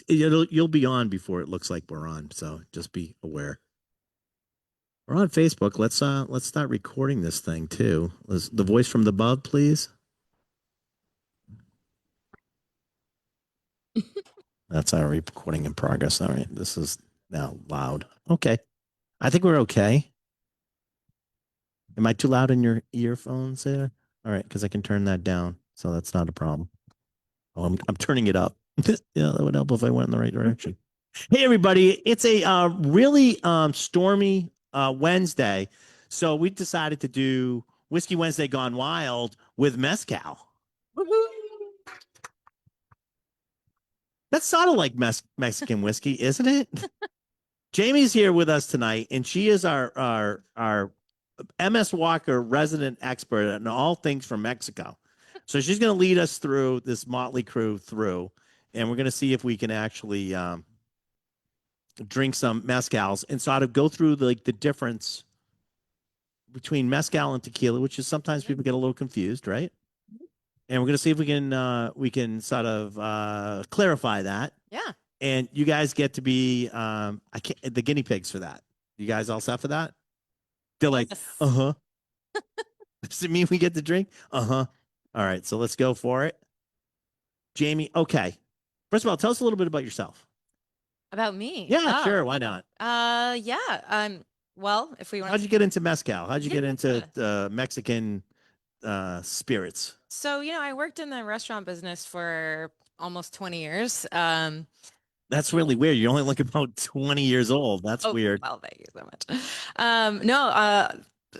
You'll be on before it looks like we're on, so just be aware. We're on Facebook. Let's start recording this thing too. The voice from the above, please. That's our recording in progress. All right. This is now loud. Okay. I think we're okay. Am I too loud in your earphones there? All right, because I can turn that down. So that's not a problem. Oh, I'm turning it up. Yeah, that would help if I went in the right direction. Hey everybody, it's a really stormy Wednesday. So we decided to do Whiskey Wednesday Gone Wild with Mezcal. That's sort of like Mexican whiskey, isn't it? Jamie's here with us tonight, and she is our MS Walker resident expert on all things from Mexico. So she's going to lead us through this motley crew through, and we're going to see if we can actually drink some mezcals and sort of go through the difference between mezcal and tequila, which is sometimes people get a little confused, right? And we're going to see if we can sort of clarify that. Yeah. And you guys get to be the guinea pigs for that. You guys all set for that? They're like, Yes. uh-huh. Does it mean we get to drink? Uh-huh. All right, so let's go for it. Jamie, okay. First of all, tell us a little bit about yourself. About me? Yeah, sure. Why not? Yeah. Well, if we want. How'd you get into mezcal? How'd you get into Mexican spirits? So, I worked in the restaurant business for almost 20 years. That's really weird. You're only like about 20 years old. That's weird. Well, thank you so much. No,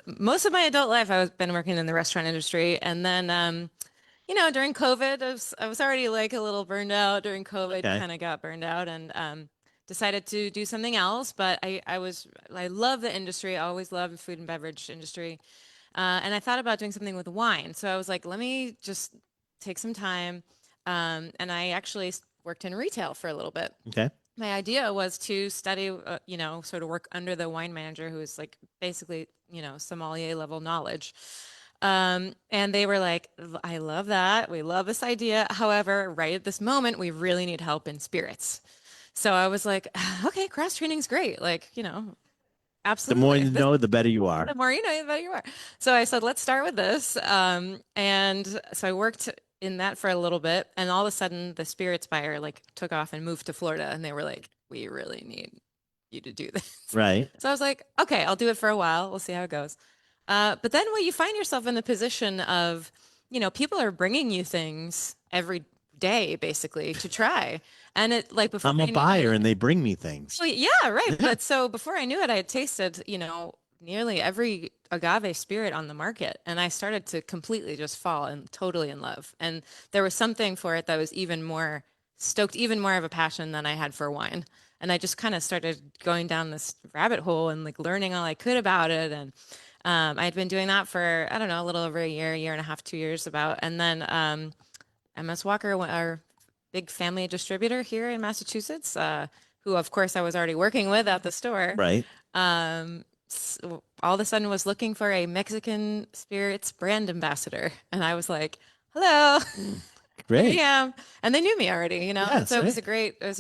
most of my adult life, I've been working in the restaurant industry. And then, during COVID, I was already like a little burned out during COVID, kind of got burned out and decided to do something else. But I love the industry. I always loved the food and beverage industry. And I thought about doing something with wine. So I was like, let me just take some time. And I actually worked in retail for a little bit. Okay. My idea was to study, sort of work under the wine manager who is like basically, sommelier level knowledge. And they were like, I love that. We love this idea. However, right at this moment, we really need help in spirits. So I was like, okay, cross training's great. Like, absolutely. The more you know, the better you are. The more you know, the better you are. So I said, let's start with this. And so I worked in that for a little bit, and all of a sudden the spirits buyer took off and moved to Florida, and they were like, we really need you to do this. Right. So I was like, okay, I'll do it for a while. We'll see how it goes. But then when you find yourself in the position of, people are bringing you things every day basically to try. And it before I'm a buyer and they bring me things. Well, yeah, right. Yeah. But so before I knew it, I had tasted, nearly every agave spirit on the market. And I started to completely just fall and totally in love. And there was something for it that was even more stoked, even more of a passion than I had for wine. And I just kind of started going down this rabbit hole and learning all I could about it. And I had been doing that for, I don't know, a little over a year and a half, 2 years about. And then MS Walker, our big family distributor here in Massachusetts, who of course I was already working with at the store. Right. All of a sudden was looking for a Mexican spirits brand ambassador. And I was like, hello. Great. Yeah. And they knew me already, Yes, so it was a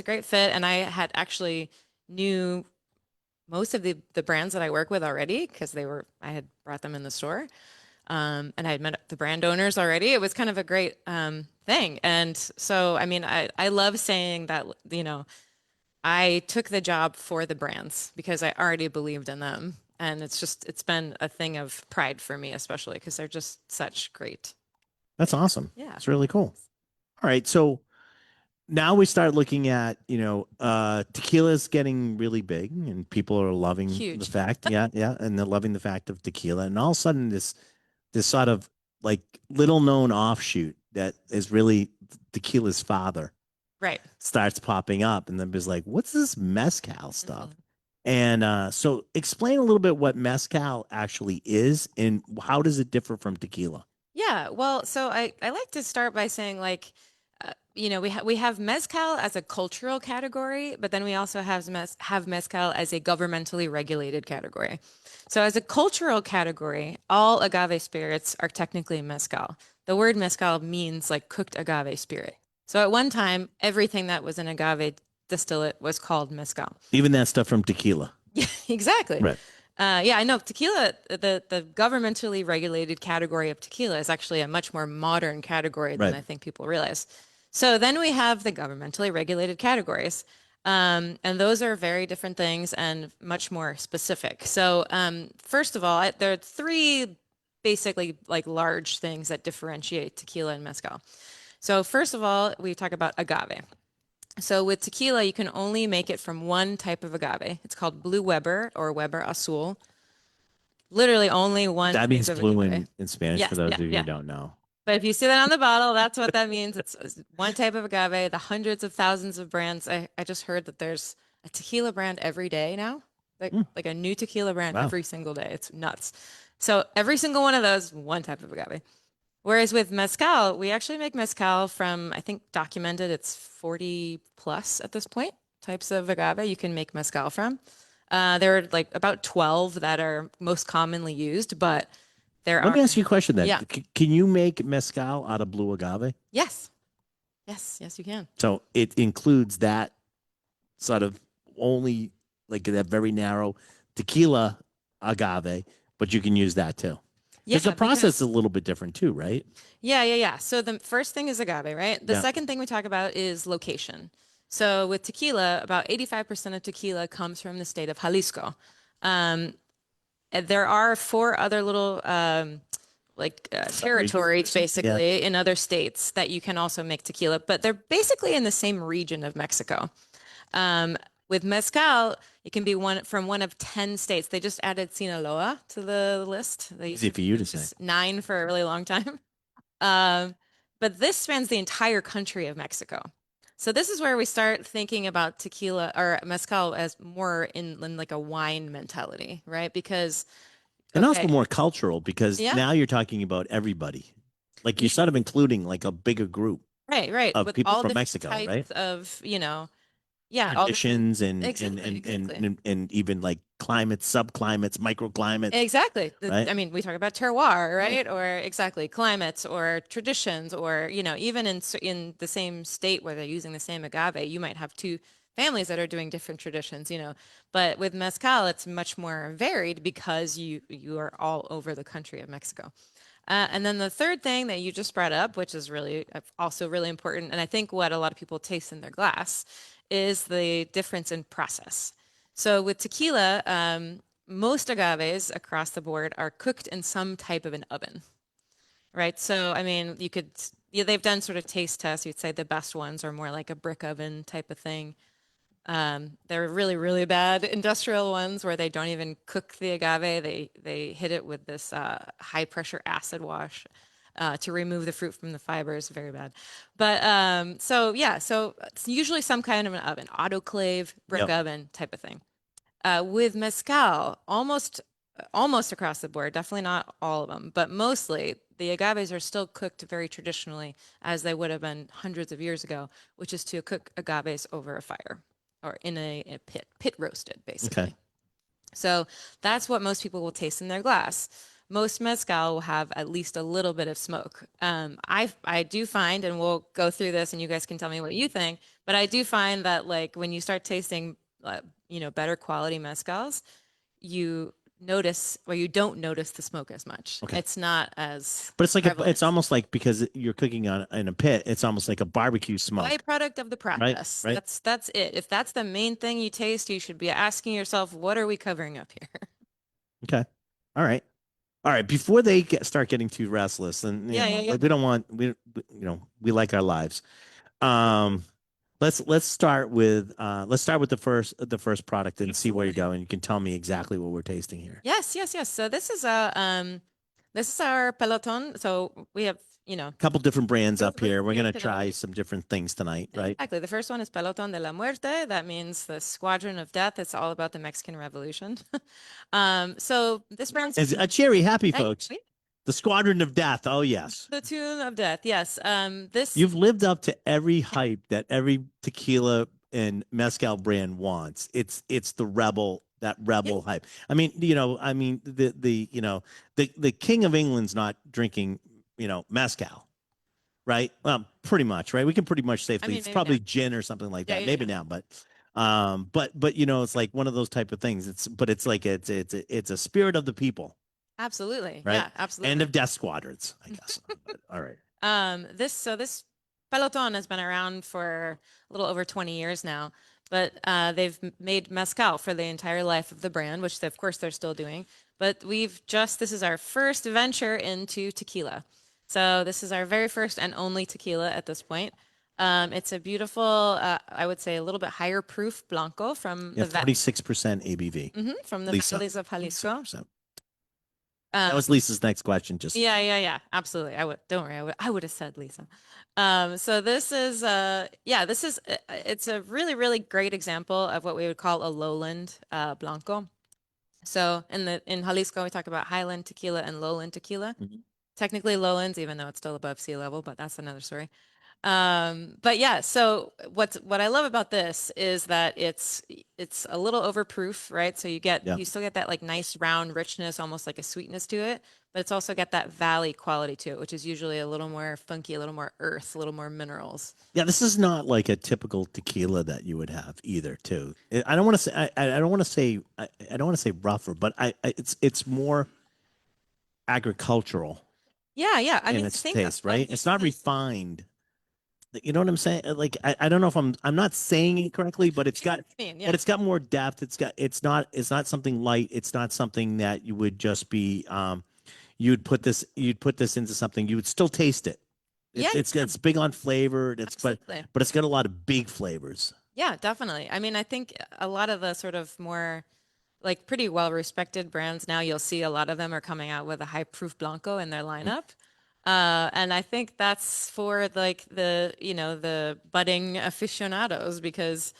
great fit. And I had actually knew most of the brands that I work with already because I had brought them in the store. And I had met the brand owners already. It was kind of a great thing. And so, I mean, I love saying that, I took the job for the brands because I already believed in them. And it's been a thing of pride for me, especially because they're just such great. That's awesome. Yeah. It's really cool. All right. So now we start looking at, tequila is getting really big and people are loving the fact. Yeah. Yeah. And they're loving the fact of tequila. And all of a sudden this sort of little known offshoot that is really tequila's father. Right. Starts popping up. And then there's like, what's this mezcal stuff? And so explain a little bit what mezcal actually is and how does it differ from tequila? Yeah. Well, so I like to start by saying we have mezcal as a cultural category, but then we also have mezcal as a governmentally regulated category. So as a cultural category, all agave spirits are technically mezcal. The word mezcal means cooked agave spirit. So at one time, everything that was an agave distillate was called mezcal. Even that stuff from tequila. Yeah, exactly. Right. Yeah, I know tequila, the governmentally regulated category of tequila is actually a much more modern category than Right. I think people realize. So then we have the governmentally regulated categories. And those are very different things and much more specific. So first of all, there are three basically like large things that differentiate tequila and mezcal. So first of all, we talk about agave. So with tequila, you can only make it from one type of agave. It's called Blue Weber or Weber Azul. Literally only one That type means of blue agave. in Spanish for Yes, those yeah, of you who yeah. don't know. But if you see that on the bottle, that's what that means. It's one type of agave, the hundreds of thousands of brands. I just heard that there's a tequila brand every day now, Hmm. like a new tequila brand Wow. every single day. It's nuts. So every single one of those, one type of agave. Whereas with mezcal, we actually make mezcal from, I think documented, it's 40 plus at this point types of agave you can make mezcal from. There are like about 12 that are most commonly used, but there Let are, me ask you a question then. yeah, Can you make mezcal out of blue agave? yes, yes, you can. So it includes that sort of only like that very narrow tequila agave, but you can use that too. Because the Yeah, process is a because little bit different too, right? yeah. So the first thing is agave, right? The Yeah. second thing we talk about is location. So with tequila, about 85% of tequila comes from the state of Jalisco. Um, there are four other little territories Yeah. basically in other states that you can also make tequila, but they're basically in the same region of Mexico. With mezcal, it can be one of 10 states. They just added Sinaloa to the list. They Easy for you to it say. was nine for a really long time. Um, but this spans the entire country of Mexico. So this is where we start thinking about tequila or mezcal as more in like a wine mentality, right? Because And also okay, more cultural because yeah, now you're talking about everybody. Like you're yeah, sort of including like a bigger group right. of With people all from different Mexico, right? types of, yeah, all different, Traditions exactly. and even like climates, subclimates, microclimates, Exactly. right? I mean, we talk about terroir, right? Or exactly climates or traditions, or even in the same state where they're using the same agave, you might have two families that are doing different traditions. But with mezcal, it's much more varied because you are all over the country of Mexico. And then the third thing that you just brought up, which is really also really important, and I think what a lot of people taste in their glass, is the difference in process. So with tequila, most agaves across the board are cooked in some type of an oven, right? So, I mean, yeah, they've done sort of taste tests. You'd say the best ones are more like a brick oven type of thing. There are really, really bad industrial ones where they don't even cook the agave. They hit it with this high pressure acid wash to remove the fruit from the fibers. Very bad. But so yeah, so it's usually some kind of an oven, autoclave, brick Yep. oven type of thing. With mezcal, almost across the board, definitely not all of them, but mostly the agaves are still cooked very traditionally as they would have been hundreds of years ago, which is to cook agaves over a fire or in a pit roasted, Okay. basically. So that's what most people will taste in their glass. Most mezcal will have at least a little bit of smoke. I do find, and we'll go through this, and you guys can tell me what you think. But I do find that like when you start tasting, better quality mezcals, you notice or you don't notice the smoke as much. Okay. It's not as But it's like it's prevalent. almost like because you're cooking on in a pit, it's almost like a barbecue smoke, Byproduct of the right? process. Right. That's it. If that's the main thing you taste, you should be asking yourself, what are we covering up here? Okay. All right. All right. Before they start getting too restless, and Yeah. like we don't want we like our lives. Um, let's start with the first product and see where you're going. You can tell me exactly what we're tasting here. Yes. So this is our Peloton. So we have, A couple different brands up bring here. We're here gonna try today. some different things tonight, right? Exactly. The first one is Peloton de la Muerte. That means the Squadron of Death. It's all about the Mexican Revolution. So this brand's It's a cherry happy, Hey, folks. wait. The Squadron of Death. Oh yes. The Tune of Death. Yes. This You've lived up to every hype that every tequila and mezcal brand wants. It's the rebel, that rebel hype. I mean, the king of England's not drinking, mezcal, right? Pretty much, right? We can pretty much I safely. mean, It's maybe probably now. gin or something like Yeah, that. yeah, Maybe yeah. now, but you know, it's like one of those type of things. It's like it's a spirit of the people, Absolutely. right? Yeah, And absolutely. of death squadrons, I guess. But, all right. This Peloton has been around for a little over 20 years now, but they've made mezcal for the entire life of the brand, which of course they're still doing. But this is our first venture into tequila. So this is our very first and only tequila at this point. It's a beautiful, I would say a little bit higher proof Blanco Yeah, 46% ABV. from the Lisa, valleys of Jalisco. 46%. That Um, was Lisa's next question. Just Yeah, yeah, yeah. Absolutely. Don't worry. I would have said Lisa. So this is it's a really, really great example of what we would call a lowland Blanco. So in Jalisco, we talk about highland tequila and lowland tequila. Mhm. Technically lowlands, even though it's still above sea level, but that's another story. But yeah, so what I love about this is that it's a little overproof, right? So Yeah. you still get that like nice round richness, almost like a sweetness to it, but it's also got that valley quality to it, which is usually a little more funky, a little more earth, a little more minerals. Yeah, this is not like a typical tequila that you would have either, too. I don't want to say I don't want to say I don't want to say rougher, but it's more agricultural Yeah, yeah. I in mean, I its think taste, right? of It's not refined. You know what I'm saying? Like I don't know if I'm not saying it correctly, but I mean, but yeah. it's got more depth. It's not something light. It's not something that you would just be you'd put this into something, you would still taste it. Yeah, yeah, It's big on flavor. It's absolutely. but it's got a lot of big flavors. Yeah, definitely. I mean, I think a lot of the sort of more like pretty well respected brands now, you'll see a lot of them are coming out with a high proof Blanco in their lineup. And I think that's for like the budding aficionados because,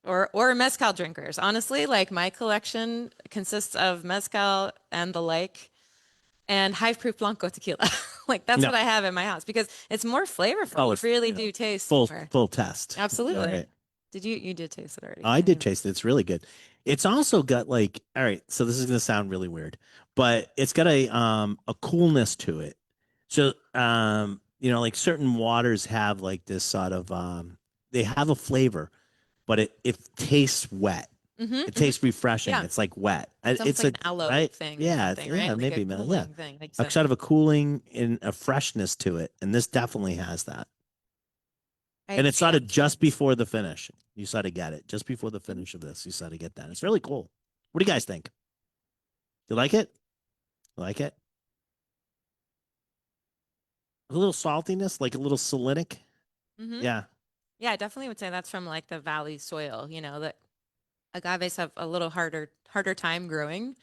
or mezcal drinkers. Honestly, like my collection consists of mezcal and the like and high proof Blanco tequila. Like that's No. what I have in my house because it's more flavorful. Oh, You it's really do taste more. full test. All Absolutely. right. You did taste it already. I I did knew. taste it. It's really good. It's also got like, all right, so this is gonna sound really weird, but it's got a coolness to it. So you know, like certain waters have like this sort of they have a flavor, but it tastes wet. It Mm-hmm, hmm. tastes refreshing. Yeah. It's like wet. It's almost It's like a an aloe right. thing or Yeah, something, right? yeah, Like a maybe, man. Yeah. cooling thing, like you A said. sort of a cooling and a freshness to it. And this definitely has that. I And it's agree, sort of just absolutely. before the finish. You sort of get it. Just before the Mhm. finish of this, you sort of get that. It's really cool. What do you guys think? You like it? You like it? A little saltiness, like a little salinic. Hmm. Yeah. Yeah, I definitely would say that's from like the valley soil, that agaves have a little harder time growing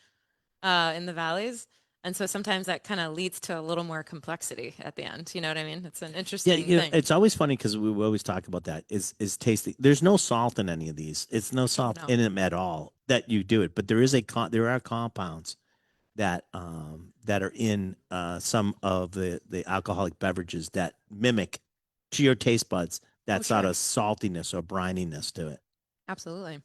in the valleys. And so sometimes that kind of leads to a little more complexity at the end. You know what I mean? It's an Yeah, interesting you know, thing. it's always funny because we always talk about that is tasty. There's no salt in any of these. It's no salt No. in them at all that you do it. But there are compounds that are in some of the alcoholic beverages that mimic to your taste buds Oh, that sort sure. of saltiness or brininess to it. Absolutely.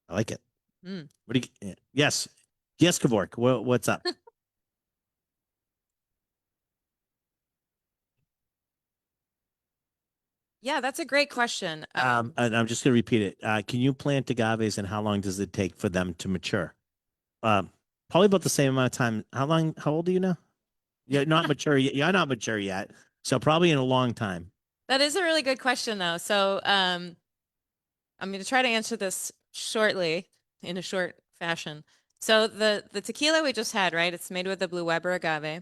I like it. Mm. What do you? Yes, yes, Kavork. What's up? Yeah, that's a great question. And I'm just going to repeat it. Can you plant agaves, and how long does it take for them to mature? Um, Probably about the same amount of time. How long? How old are you now? You're not mature. You're not mature yet. So probably in a long time. That is a really good question, though. So, I'm going to try to answer this shortly in a short fashion. So the tequila we just had, right? It's made with the Blue Weber agave,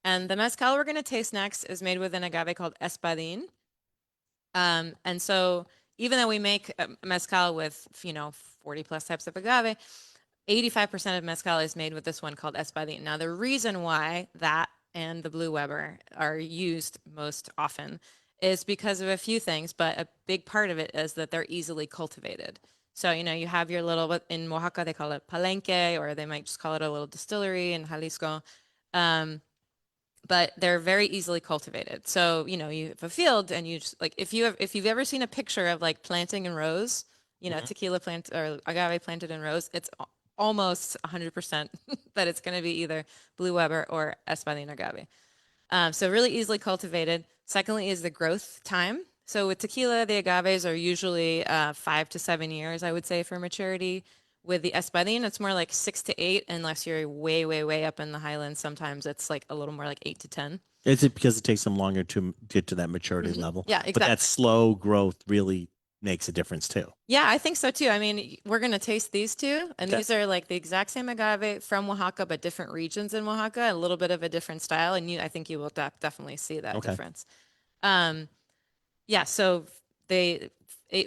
and the mezcal we're going to taste next is made with an agave called Espadin. And so even though we make mezcal with 40 plus types of agave, 85% of mezcal is made with this one called Espadin. Now the reason why that and the Blue Weber are used most often is because of a few things, but a big part of it is that they're easily cultivated. So, you have your little, in Oaxaca, they call it palenque, or they might just call it a little distillery in Jalisco. Um, but they're very easily cultivated. So, you have a field and you just like, if you've ever seen a picture of like planting in rows, Mhm. tequila plant or agave planted in rows, it's almost 100% that it's going to be either Blue Weber or Espadin agave. So really easily cultivated. Secondly is the growth time. So with tequila, the agaves are usually 5 to 7 years, I would say, for maturity. With the espadín, it's more like 6 to 8, unless you're way, way, way up in the highlands. Sometimes it's like a little more like 8 to 10. Is it because it takes them longer to get to that maturity level? Yeah, But that exactly. slow growth really makes a difference too. Yeah, I think so too. I mean, we're going to taste these two, and Okay. these are like the exact same agave from Oaxaca, but different regions in Oaxaca, a little bit of a different style. And I think you will definitely see that Okay. difference. Um, yeah, so they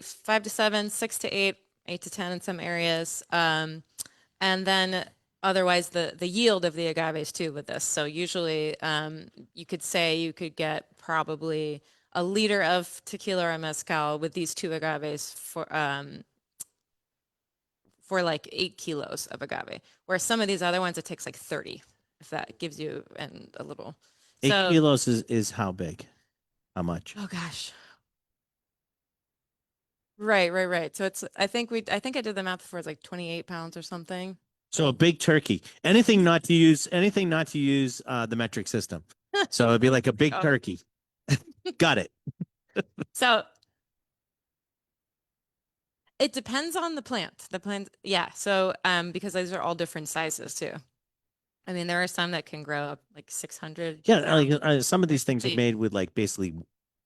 5 to 7, 6 to 8, 8 to 10 in some areas. And then otherwise the yield of the agaves too with this. So usually you could say you could get probably a liter of tequila or mezcal with these two agaves for like 8 kilos of agave. Whereas some of these other ones it takes like 30, if that gives you a little. 8 kilos is how big? How much? Oh gosh. Right. So I think I did the math before. It's like 28 pounds or something. So a big turkey. Anything not to use the metric system. So it'd be like a big Oh. turkey. Got it. So it depends on the plant. The plant, yeah. So because these are all different sizes too. I mean, there are some that can grow up like 600 Yeah, like pounds. some of these things are Big. made with like basically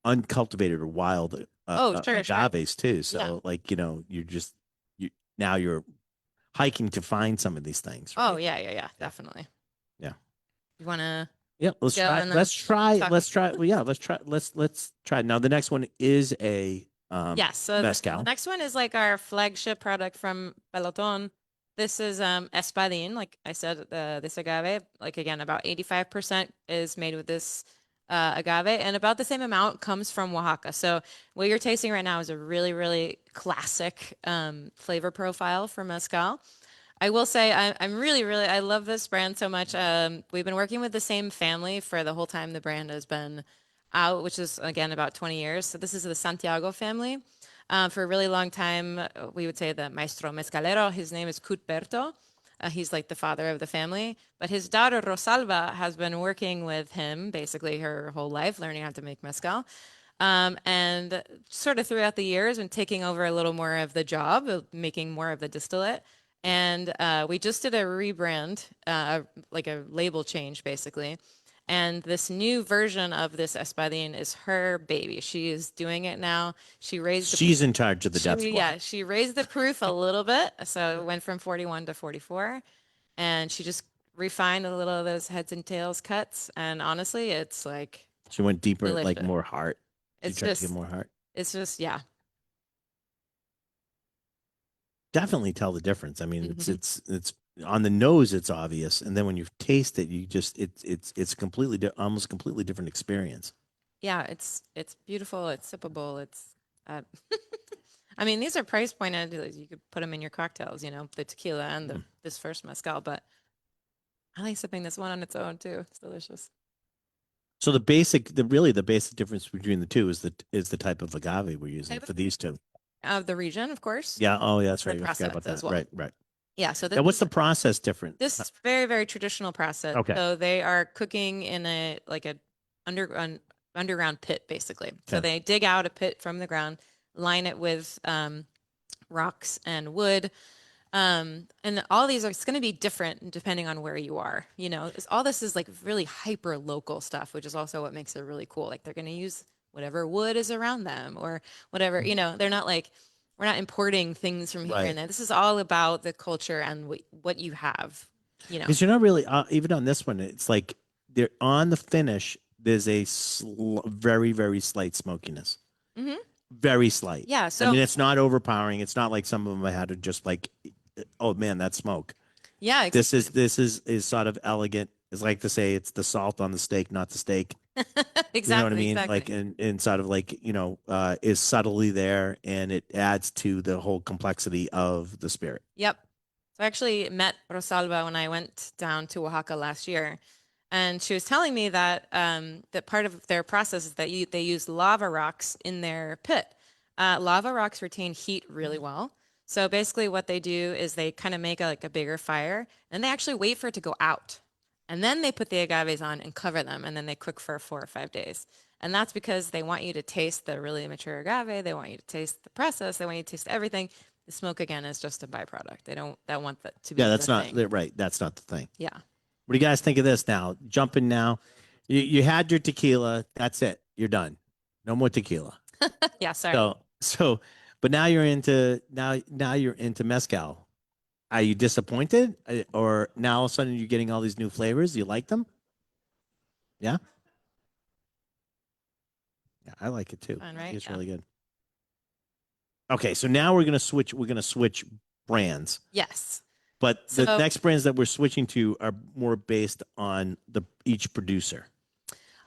uncultivated or wild Oh, sure. agaves too. Yeah. So like, now you're hiking to find some of these things, Oh, right? yeah, definitely. Yeah. You want to Yeah, let's go try. and then Let's try. talk? Let's try. Well, yeah, let's try. Now the next one is a Yeah, so the mezcal. next one is like our flagship product from Peloton. This is espadín, like I said, this agave, like again, about 85% is made with this agave, and about the same amount comes from Oaxaca. So what you're tasting right now is a really, really classic flavor profile for mezcal. I will say I'm really, really, I love this brand so much. We've been working with the same family for the whole time the brand has been out, which is again about 20 years. So this is the Santiago family. For a really long time, we would say the Maestro Mezcalero. His name is Cuthberto. He's like the father of the family. But his daughter Rosalba has been working with him basically her whole life, learning how to make mezcal. And sort of throughout the years, and taking over a little more of the job of making more of the distillate. And we just did a rebrand, like a label change, basically. And this new version of this espadín is her baby. She is doing it now. She's in charge of the depth score. Yeah, she raised the proof a little bit, so it went from 41 to 44, and she just refined a little of those heads and tails cuts. And honestly, it's like She went deeper, like delicious. more heart. She It's tried to get just, more heart. it's just, yeah. Definitely tell the difference. I mean, Mhm. it's on the nose, it's obvious, and then when you taste it, it's almost completely different experience. Yeah, it's beautiful. It's sippable. It's, uh, I mean, these are price pointed. Like, you could put them in your cocktails, the tequila and this first mezcal. But I like sipping this one on its own too. It's delicious. So the basic difference between the two is the type of agave we're using Type for these two. of the region, of course. Yeah. Oh, yeah, that's The right. I forgot process about as that. well. Right. Right. Yeah. So Now, what's the process different? this is very, very traditional process. Okay. So they are cooking in a like a underground pit, basically. So Okay. they dig out a pit from the ground, line it with rocks and wood. And all these are, it's going to be different depending on where you are. All this is like really hyper local stuff, which is also what makes it really cool. Like they're going to use whatever wood is around them or whatever, they're not like, we're not importing things from here Right. and there. This is all about the culture and what you have, Because you're not really even on this one. It's like they're on the finish. There's a very, very slight smokiness. hmm Very slight. Yeah. I So mean, it's not overpowering. It's not like some of them I had to just like, oh man, that's smoke. yeah, This is sort of elegant. It's like to say it's the salt on the steak, not the steak. You know what I exactly, mean? exactly. Like and sort of like, is subtly there and it adds to the whole complexity of the spirit. Yep. So I actually met Rosalba when I went down to Oaxaca last year, and she was telling me that that part of their process is that they use lava rocks in their pit. Lava rocks retain heat really well. So basically, what they do is they kind of make like a bigger fire, and they actually wait for it to go out. And then they put the agaves on and cover them, and then they cook for 4 or 5 days. And that's because they want you to taste the really mature agave. They want you to taste the process. They want you to taste everything. The smoke again is just a byproduct. They don't want that to be Yeah, the that's not thing. right. That's not the thing. Yeah. What do you guys think of this now? Jumping now. You had your tequila. That's it. You're done. No more tequila. Yeah, sorry. But now you're into mezcal. Are you disappointed, or now all of a sudden you're getting all these new flavors? You like them? Yeah, yeah, I like it too. Fun, I think right? it's Yeah. really good. Okay, so now we're gonna switch. We're gonna switch brands, Yes. but the So next brands that we're switching to are more based on each producer.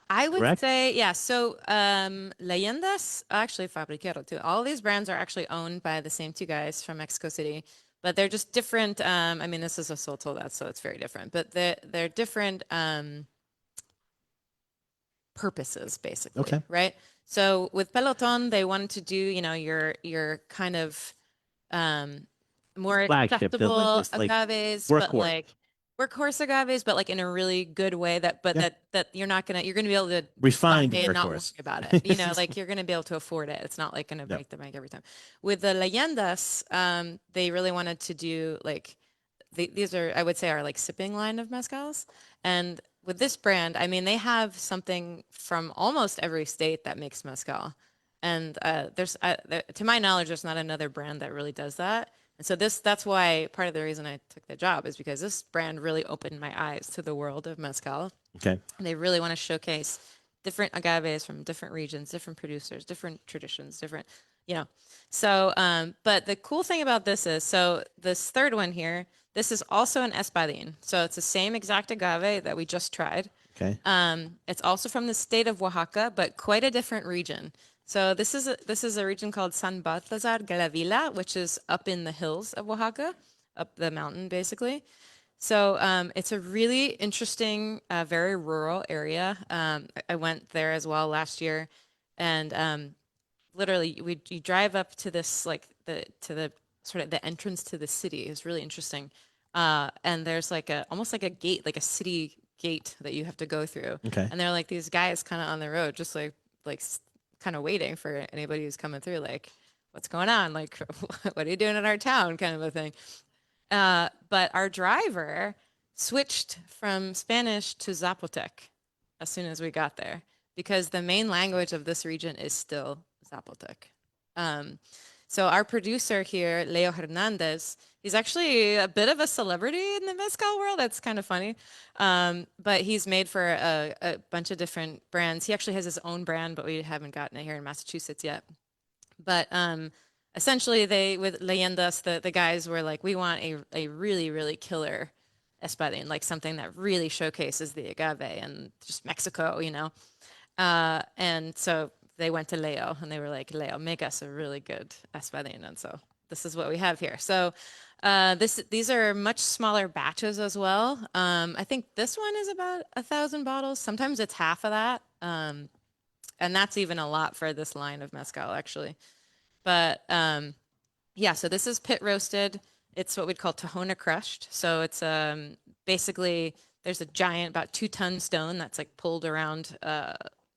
I would Correct? say, yeah. So Leyendas, actually Fabriquero too. All these brands are actually owned by the same two guys from Mexico City, but they're just different. I mean, this is a Sotodat, so it's very different, but they're different purposes, basically, Okay. right? So with Peloton, they wanted to do, your kind of more Flagship, acceptable like agaves, but workhorse. like workhorse agaves, but like in a really good way Yeah. that you're gonna be able to Refined buy and not worry workhorse. about it. You know, like you're gonna be able to afford it. It's not like gonna Yep. break the bank every time. With the Leyendas, they really wanted to do like these are, I would say, our like sipping line of mezcals. And with this brand, I mean, they have something from almost every state that makes mezcal. And to my knowledge, there's not another brand that really does that. And so that's why part of the reason I took the job is because this brand really opened my eyes to the world of mezcal. Okay. And they really want to showcase different agaves from different regions, different producers, different traditions, different, you know. So, but the cool thing about this is, so this third one here, this is also an espadín. So it's the same exact agave that we just tried. Okay. It's also from the state of Oaxaca, but quite a different region. So this is a region called San Balthazar Galavila, which is up in the hills of Oaxaca, up the mountain basically. So it's a really interesting, very rural area. I went there as well last year, and literally you drive up to this like the sort of the entrance to the city. It's really interesting, and there's like a almost like a gate, like a city gate that you have to go through. Okay. And they're like these guys kind of on the road, just like kind of waiting for anybody who's coming through, like what's going on, like what are you doing in our town, kind of a thing. But our driver switched from Spanish to Zapotec as soon as we got there because the main language of this region is still Zapotec. So our producer here, Leo Hernandez, he's actually a bit of a celebrity in the mezcal world. That's kind of funny. But he's made for a bunch of different brands. He actually has his own brand, but we haven't gotten it here in Massachusetts yet. But essentially, with Leyendas, the guys were like, we want a really, really killer espadín, like something that really showcases the agave and just Mexico, you know. And so they went to Leo and they were like, Leo, make us a really good espadín. And so this is what we have here. So these are much smaller batches as well. I think this one is about 1,000 bottles. Sometimes it's half of that. And that's even a lot for this line of mezcal, actually. But yeah, so this is pit roasted. It's what we'd call Tahona crushed. So it's basically there's a giant, about 2-ton stone that's like pulled around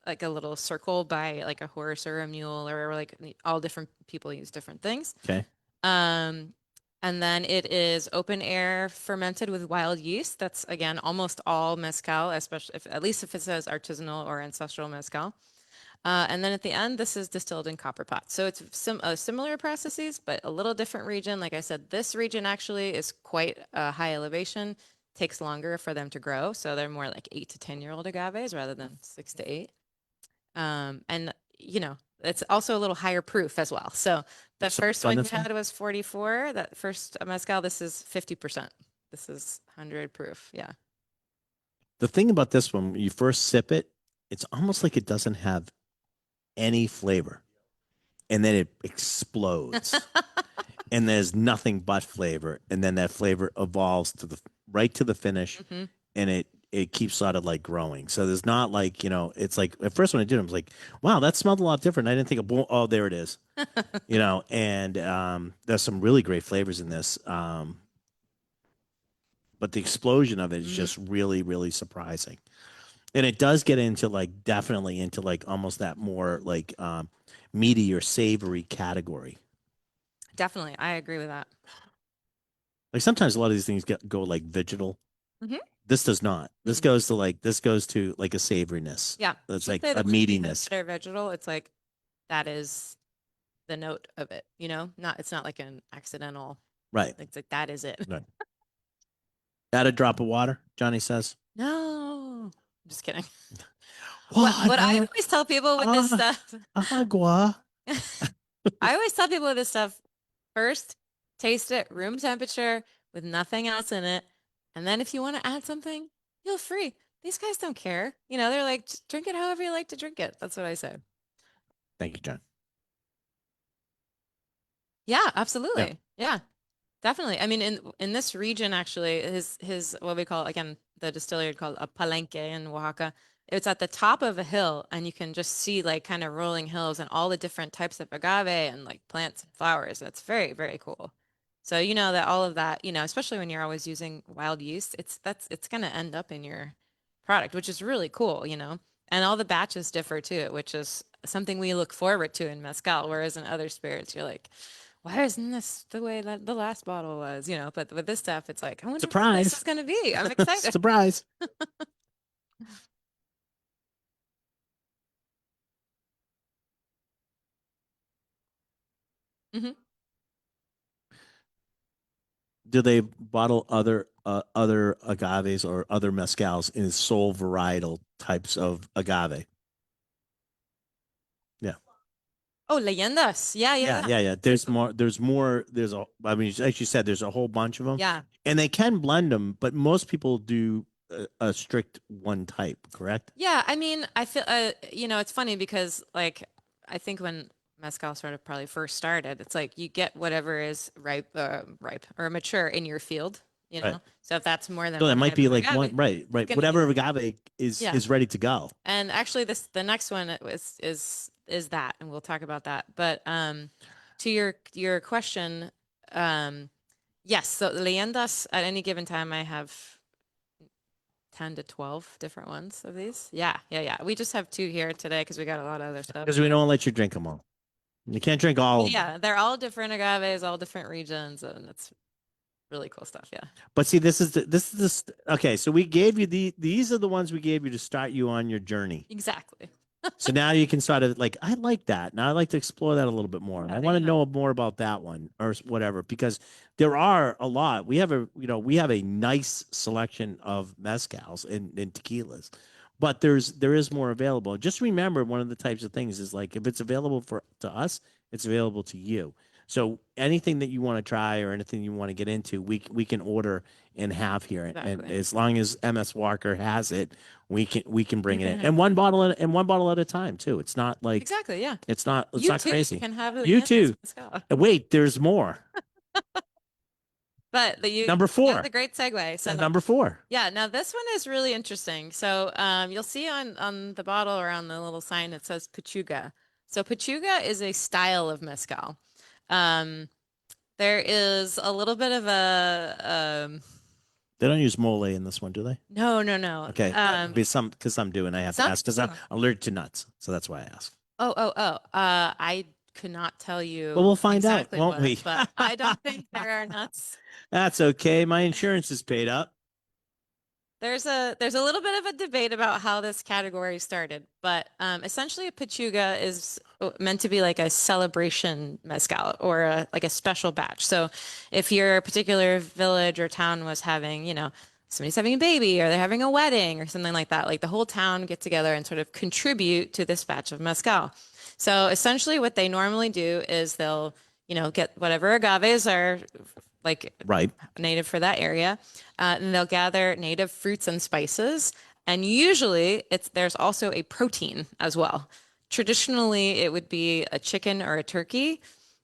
like a little circle by like a horse or a mule, or like all different people use different things. Okay. And then it is open air fermented with wild yeast. That's again almost all mezcal, especially at least if it says artisanal or ancestral mezcal. And then at the end, this is distilled in copper pots. So it's similar processes, but a little different region. Like I said, this region actually is quite a high elevation. Takes longer for them to grow. So they're more like 8 to 10-year-old agaves rather than 6 to 8. And, it's also a little higher proof as well. So the first one you had was 44. That first mezcal, this is 50%. This is 100 proof. Yeah. The thing about this one, when you first sip it, it's almost like it doesn't have any flavor, and then it explodes and there's nothing but flavor, and then that flavor evolves right to the finish. Mm-hmm. And it keeps sort of like growing. So there's not like, it's like at first when I did it, I was like, wow, that smelled a lot different. I didn't think of, oh, there it is. And there's some really great flavors in this. But but the explosion of it is just really, really surprising. And it does get into like definitely into like almost that more like meaty or savory category. Definitely. I agree with that. Like sometimes a lot of these things go like vegetal. Hmm. This does not. This goes to like a savoriness. Yeah. It's Should like say a that would be meatiness. considered vegetal. It's like that is the note of it, you know? Not it's not like an accidental. Right. It's like that is it. Right. Add a drop of water, Johnny says. No. I'm just kidding. What I Water. always tell people with this Ah, stuff, agua. I always tell people with this stuff, first, taste it room temperature with nothing else in it. And then if you want to add something, feel free. These guys don't care. You know, they're like, just drink it however you like to drink it. That's what I say. Thank you, John. Yeah, Yeah. absolutely. Yeah, definitely. I mean, in this region, actually, his what we call again the distillery called a palenque in Oaxaca. It's at the top of a hill, and you can just see like kind of rolling hills and all the different types of agave and like plants and flowers. That's very, very cool. So you know that all of that, you know, especially when you're always using wild yeast, it's gonna end up in your product, which is really cool, you know. And all the batches differ too, which is something we look forward to in mezcal, whereas in other spirits, you're like, why isn't this the way that the last bottle was, you know? But with this stuff, it's like, I wonder what this Surprise. is going to be. I'm excited. Surprise. Hmm. Do they bottle other agaves or other mezcals in sole varietal types of agave? Yeah. Oh, leyendas. Yeah, Yeah, yeah, yeah, yeah. There's more. There's more. There's a. I mean, as you said, there's a whole bunch of them, yeah. and they can blend them, but most people do a strict one type, correct? Yeah, I mean, I feel, you know, it's funny because like I think when mezcal sort of probably first started, it's like you get whatever is ripe or mature in your field, you Right. know. So if that's more than So that one might type be of like one, agave, right, it's right. gonna be Whatever agave yeah. is ready to go. And actually, the next one is that, and we'll talk about that. But to your question, um, yes. So leyendas at any given time, I have 10 to 12 different ones of these. Yeah, yeah, yeah. We just have two here today because we got a lot of other stuff. Because we don't let you drink them all. You can't drink all Well, of them. yeah, they're all different agaves, all different regions, and it's really cool stuff. Yeah, But see, okay. So we gave you these are the ones we gave you to start you on your journey. exactly. So now you can sort of like, I like that. Now I'd like to explore that a little bit more. Yeah, I want to yeah. know more about that one or whatever, because there are a lot. We have a nice selection of mezcals and tequilas, but there is more available. Just remember, one of the types of things is like, if it's available to us, it's available to you. So anything that you want to try or anything you want to get into, we can order and have here. And Exactly. as long as MS Walker has it, we can You bring it can in. have And one bottle at a time too. It's not like exactly. Yeah. it's You not too crazy. can have You leyendas too. mezcal. Wait, there's more. But Number that was a 4. great segue. So Number 4. yeah, now this one is really interesting. So you'll see on the bottle or on the little sign it says Pachuga. So Pachuga is a style of mezcal. Um, there is a little bit of a They don't use mole in this one, do they? no, no, no. Okay. Because I'm doing, I have to Some ask because I'm allergic to nuts. So that's why I ask. oh. I could not tell Well, you we'll find out, exactly won't what, we? but I don't think there are nuts. That's okay. My insurance is paid up. There's a little bit of a debate about how this category started, but essentially a pechuga is meant to be like a celebration mezcal or like a special batch. So if your particular village or town was having, you know, somebody's having a baby or they're having a wedding or something like that, like the whole town get together and sort of contribute to this batch of mezcal. So essentially what they normally do is they'll, you know, get whatever agaves are like Right. native for that area. And they'll gather native fruits and spices. And usually there's also a protein as well. Traditionally, it would be a chicken or a turkey.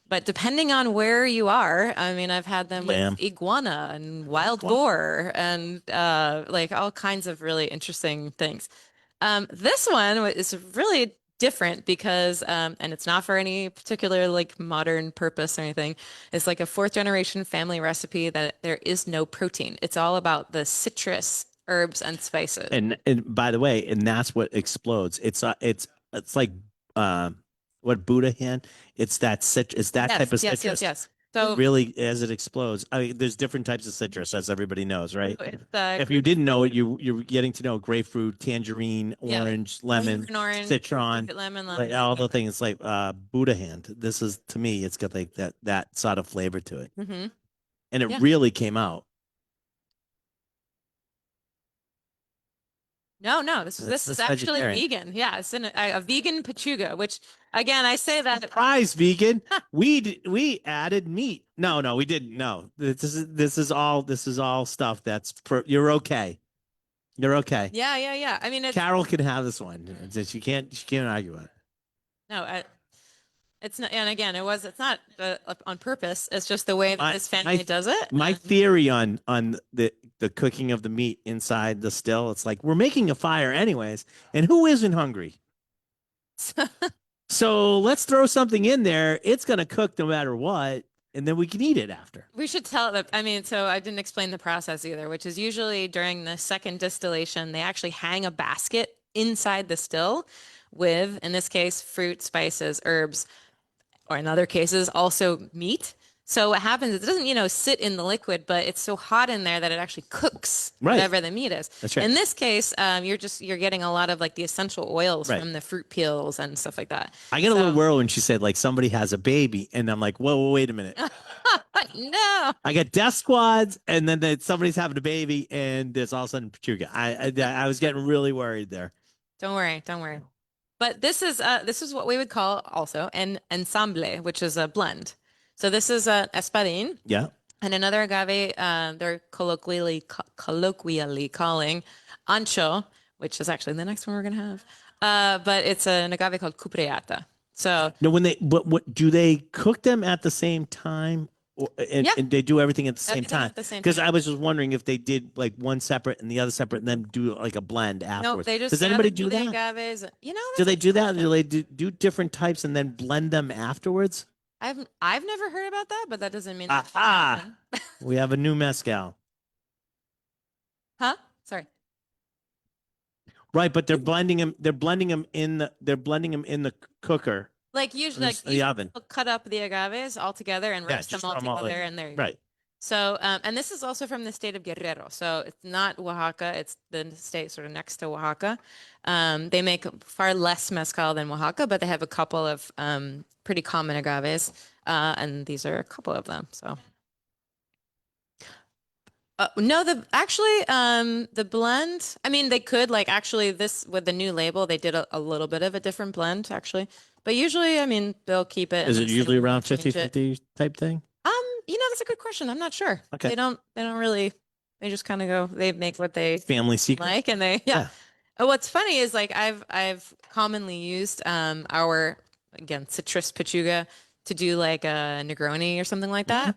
But depending on where you are, I mean, I've had them with Lamb. iguana and wild boar and like all kinds of really interesting things. This one is really different because, and it's not for any particular like modern purpose or anything. It's like a fourth generation family recipe that there is no protein. It's all about the citrus, herbs, and spices. And by the way, and that's what explodes. It's like uh, what Buddha hand. It's that it's that type of citrus. Yes. So Really, as it explodes, I mean, there's different types of citrus, as everybody knows, right? it's If you didn't know it, you're getting to know grapefruit, tangerine, Yeah. orange, lemon, orange, citron, lemon, like all the things. Like Buddha hand. This is to me, it's got like that sort of flavor to it, Mm-hmm. and it Yeah. really came out. No, this That's is actually vegetarian. vegan. Yeah, it's a vegan pechuga, which again, I say that Surprise, vegan. We added meat. No, we didn't. No, this is all stuff that's you're okay. You're okay. yeah. I mean, it's Carol can have this one. She can't argue it. no, it's not. And again, it's not on purpose. It's just the way that this family does it. My theory on the cooking of the meat inside the still, it's like we're making a fire anyways, and who isn't hungry? So let's throw something in there. It's gonna cook no matter what, and then we can eat it after. We should tell that. I mean, so I didn't explain the process either, which is usually during the second distillation, they actually hang a basket inside the still with, in this case, fruit, spices, herbs, or in other cases, also meat. So what happens is it doesn't, sit in the liquid, but it's so hot in there that it actually cooks Right. whatever the meat is. That's right. In this case, you're getting a lot of like the essential oils Right. from the fruit peels and stuff like that. I get a little worried when she said like somebody has a baby, and I'm like, whoa, wait a minute. No. I got death squads, and then somebody's having a baby, and there's all of a sudden Pechuga. I was getting really worried there. Don't worry. But this is what we would call also an ensemble, which is a blend. So this is an espadín. Yeah. And another agave, they're colloquially calling ancho, which is actually the next one we're gonna have. But it's an agave called cupreata. So no, what do they cook them at the same time, and they do everything at the same time? Because I was just wondering if they did like one separate and the other separate, and then do like a blend afterwards. No, they just does anybody do that? Agaves, do they do that? Do they do different types and then blend them afterwards? I've never heard about that, but that doesn't mean we have a new mezcal. Huh? Sorry. Right, but they're blending them. They're blending them in the cooker. Like usually, the oven. Cut up the agaves all together and roast them all together, and there you go. Right. So, and this is also from the state of Guerrero. So it's not Oaxaca. It's the state sort of next to Oaxaca. They make far less mezcal than Oaxaca, but they have a couple of pretty common agaves, and these are a couple of them. So. No, the blend, I mean, they could this with the new label, they did a little bit of a different blend actually, but usually, I mean, they'll keep it. Is it usually around 50-50 type thing? That's a good question. I'm not sure. Okay. They don't really, they just kind of go, they make what they family secret like, and yeah. What's funny is like, I've commonly used, our, again, citrus pechuga to do like a Negroni or something like that.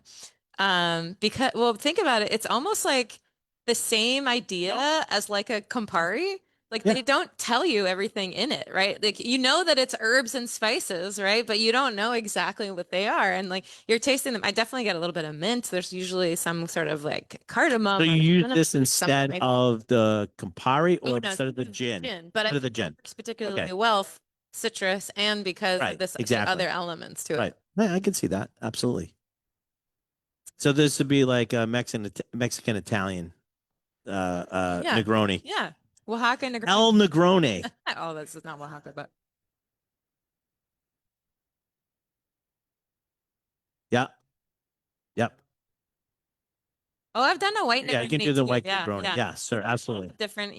Because, well, think about it. It's almost like the same idea as like a Campari. Like they don't tell you everything in it, right? Like that it's herbs and spices, right? But you don't know exactly what they are. And like you're tasting them. I definitely get a little bit of mint. There's usually some sort of like cardamom. So you use this instead of the Campari or instead of the gin? But instead of the gin. Works particularly well, citrus, and because of this other elements to it. Yeah, I can see that. Absolutely. So this would be like a Mexican Italian Negroni. Yeah. Oaxaca Negroni. El Negroni. Oh, this is not Oaxaca, but yeah. Yep. Oh, I've done a white Negroni. Yeah, you can do the white yeah, Negroni. Yeah, sir, absolutely. Different,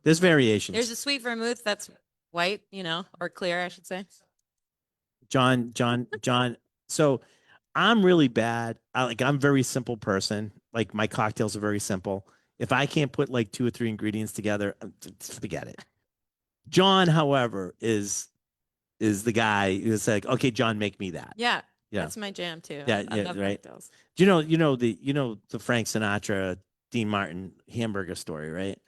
There's variations. There's a sweet vermouth that's white, or clear, I should say. John. So I'm really bad. I'm a very simple person. Like my cocktails are very simple. If I can't put like 2 or 3 ingredients together, forget it. John, however, is the guy who's like, okay, John, make me that. Yeah. That's my jam too. Yeah, I love right. cocktails. The Frank Sinatra, Dean Martin hamburger story, right?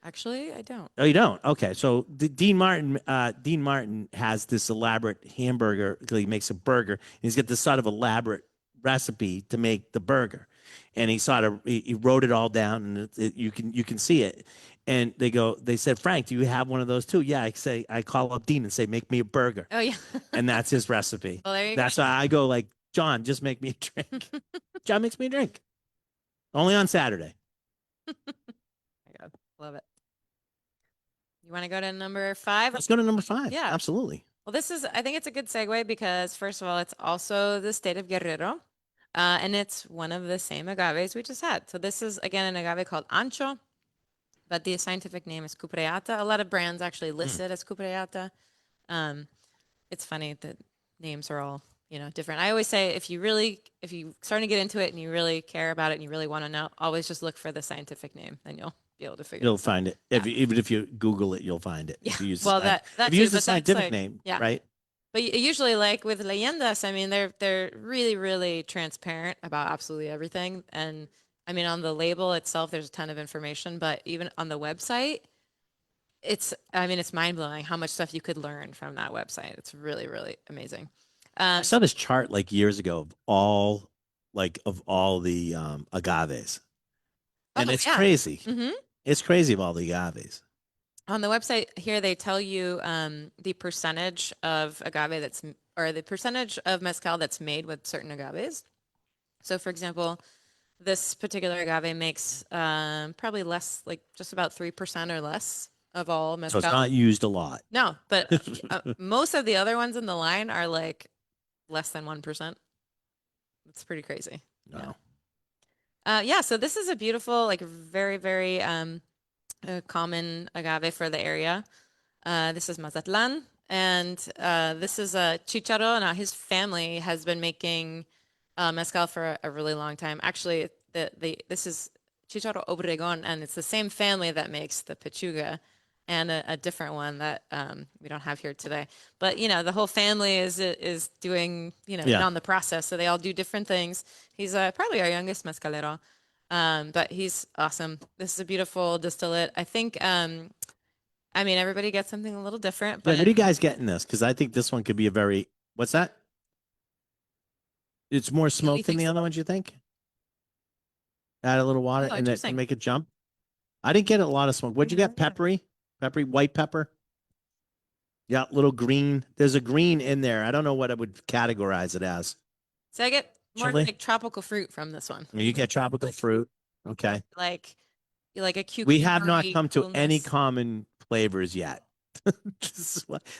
Actually, I don't. Oh, you don't? Okay. So Dean Martin has this elaborate hamburger. He makes a burger. And he's got this sort of elaborate recipe to make the burger, and he wrote it all down, and you can see it. And they said, Frank, do you have one of those too? Yeah. I call up Dean and say, make me a burger, Oh yeah. and that's his recipe. Well, there you That's go. why I go like, John, just make me a drink. John makes me a drink. Only on Saturday. My God, love it. You want to go to number 5? Let's go to number 5. Yeah. Absolutely. Well, I think it's a good segue because first of all, it's also the state of Guerrero. And it's one of the same agaves we just had. So this is again an agave called Ancho, but the scientific name is Cupreata. A lot of brands actually list it as Cupreata. It's funny that names are all, different. I always say if you start to get into it and you really care about it and you really want to know, always just look for the scientific name, then you'll be able to figure You'll it out. find it. Even if you Google it, you'll find it. Yeah. If you use Well, that if you use too, the but that's scientific like, name, yeah. right? But usually, like with Leyendas, I mean, they're really, really transparent about absolutely everything. And I mean, on the label itself, there's a ton of information, but even on the website, it's mind blowing how much stuff you could learn from that website. It's really, really amazing. I saw this chart like years ago of all the agaves, and Oh it's yeah. crazy. Mm-hmm. It's crazy of all the agaves. On the website here, they tell you the percentage of or the percentage of mezcal that's made with certain agaves. So, for example, this particular agave makes probably less, like just about 3% or less of all So it's mezcal. not used a lot. No, but most of the other ones in the line are like less than 1%. It's pretty crazy. No. Yeah, so this is a beautiful, like very, very common agave for the area. This is Mazatlan, and this is a Chicharo. Now, his family has been making mezcal for a really long time. Actually, this is Chicharo Obregon, and it's the same family that makes the Pechuga and a different one that we don't have here today. But the whole family is doing Yeah. on the process, so they all do different things. He's probably our youngest mezcalero, but he's awesome. This is a beautiful distillate. I think. I mean, everybody gets something a little different, Yeah, but what do you guys get in this? Because I think this one could be a very what's that? It's more smoke than think the so? other ones, you think? Add a little water Oh, and that to interesting. make it jump. I didn't get a lot of smoke. What'd you Yeah, get? Peppery, white pepper. Yeah, little green. There's a green in there. I don't know what I would categorize it as. So I get more Chili? like tropical fruit from this one, You get tropical fruit. Okay. like a cucumber. We have not come to any common flavors yet.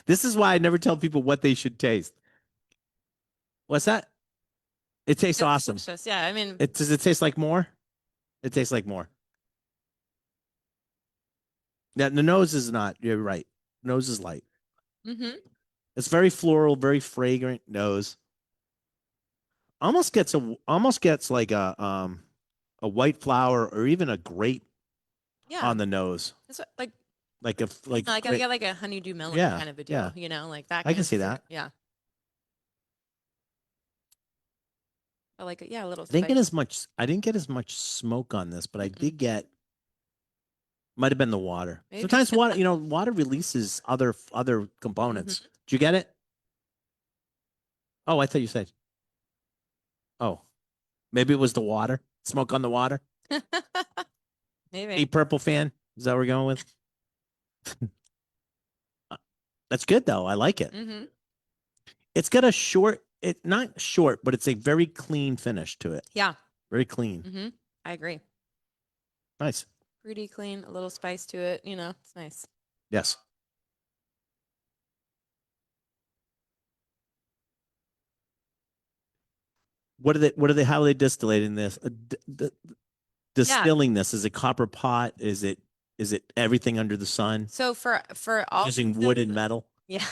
This is why I never tell people what they should taste. What's that? It tastes awesome. Delicious. Yeah, I mean, Does it taste like more? It tastes like more. Yeah, the nose is not. You're right. Nose is light. mm-hmm. It's very floral, very fragrant nose. Almost gets like a white flower or even a grape Yeah, on the nose. it's like Like a like I grape- get like a honeydew melon Yeah, kind of a deal, yeah. like that. I kind can of see fruit. that. Yeah, I like it. Yeah, a little. I didn't get spice. as much. I didn't get as much smoke on this, but I Mm-mm. did get. Might have been the water. Maybe. Sometimes water releases other components. Mhm. Did you get it? Oh, I thought you said. Oh, maybe it was the water. Smoke on the water. Maybe. A purple fan. Is that what we're going with? That's good though. I like it. Mm-hmm. It's got a short. It not short, but it's a very clean finish to it. Yeah. Very clean. Mm-hmm. I agree. Nice. Pretty clean, a little spice to it. It's nice. Yes. How are they distillating this? Distilling this? Is it copper pot? Is it everything under the sun? So for all Using wood and metal? yeah,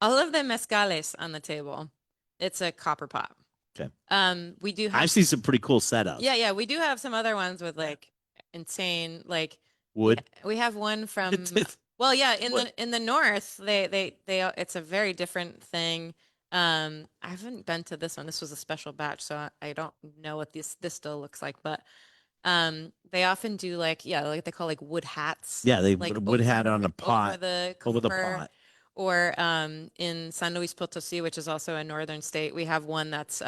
all of the mezcales on the table, it's a copper pot. Okay. We do have I've seen some pretty cool setups. yeah, we do have some other ones with like insane like Wood. we have one from well, yeah, in the north, they it's a very different thing. I haven't been to this one. This was a special batch, so I don't know what this still looks like, but They often do like, yeah, like they call like wood hats, Yeah, they like would have on a over pot the over the copper. pot. Or in San Luis Potosí, which is also a northern state, we have one that's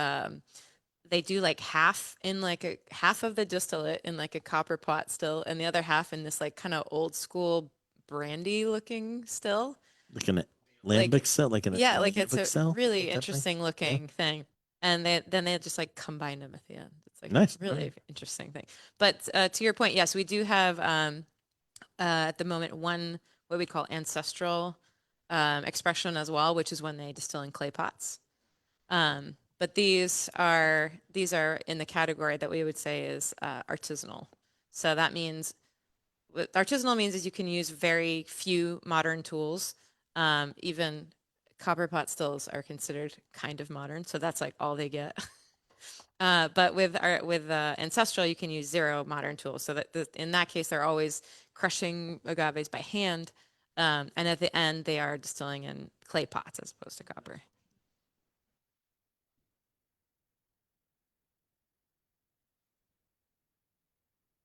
they do like half in like a half of the distillate in like a copper pot still, and the other half in this like kind of old school brandy looking still. Like an Like lambic cell, like an yeah, like it's lambic a cell really type thing. interesting Yeah. looking thing. And they just like combine them at the end. It's like Nice. really interesting thing. But to your point, yes, we do have at the moment one what we call ancestral expression as well, which is when they distill in clay pots. But these are in the category that we would say is artisanal. So that means what artisanal means is you can use very few modern tools. Even copper pot stills are considered kind of modern, so that's like all they get. But with ancestral, you can use zero modern tools. So that in that case, they're always crushing agaves by hand, and at the end, they are distilling in clay pots as opposed to copper.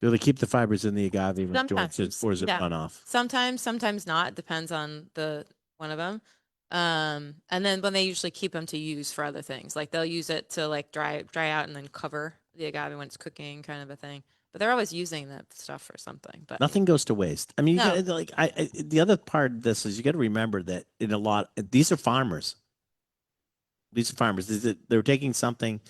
Do they keep the fibers in the agave when Sometimes, or is it yeah. run off? Sometimes not. Depends on the one of them. And then when they usually keep them to use for other things, like they'll use it to like dry out and then cover the agave when it's cooking, kind of a thing. But they're always using that stuff for something. But Nothing goes to waste. I mean, you no. got like the other part of this is you got to remember that in a lot these are farmers. These are farmers. They're taking something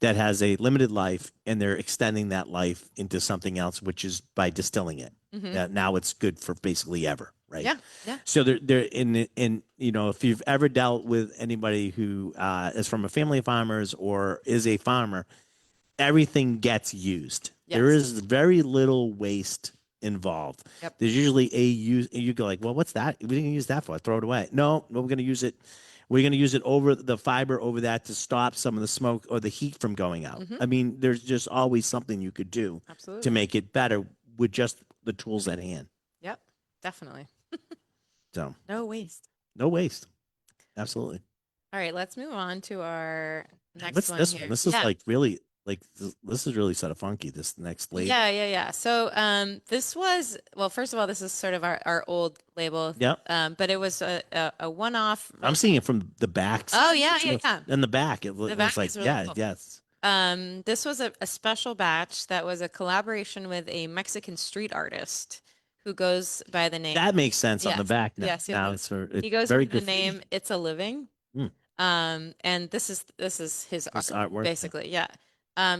that has a limited life and they're extending that life into something else, which is by distilling it. Hmm. Now it's good for basically ever, right? Yeah, yeah. So they're in you know if you've ever dealt with anybody who is from a family of farmers or is a farmer, everything gets used. There Yes. is very little waste involved. Yep. There's usually a use. You go like, well, what's that? We didn't use that for. Throw it away. No, we're going to use it. We're going to use it over the fiber over that to stop some of the smoke or the heat from going out. Hmm. I mean, there's just always something you could do to Absolutely. make it better with just the tools at hand. Yep. Definitely. So No waste. no waste. Absolutely. All right, let's move on to our next What's one this here. one? This is Yeah. like really like this is really sort of funky. This next label. Yeah. So this was well, first of all, this is sort of our old label. Yep. But it was a one-off. I'm seeing it from the back. Oh yeah. In the back, The it back was like, is really yeah, cool. yes. This was a special batch that was a collaboration with a Mexican street artist who goes by the name. That makes sense on the Yes, back now. yes, Now yes. it's He goes very by the graffiti. name It's a Living. Hmm. And this is his This art, artwork. basically, yeah.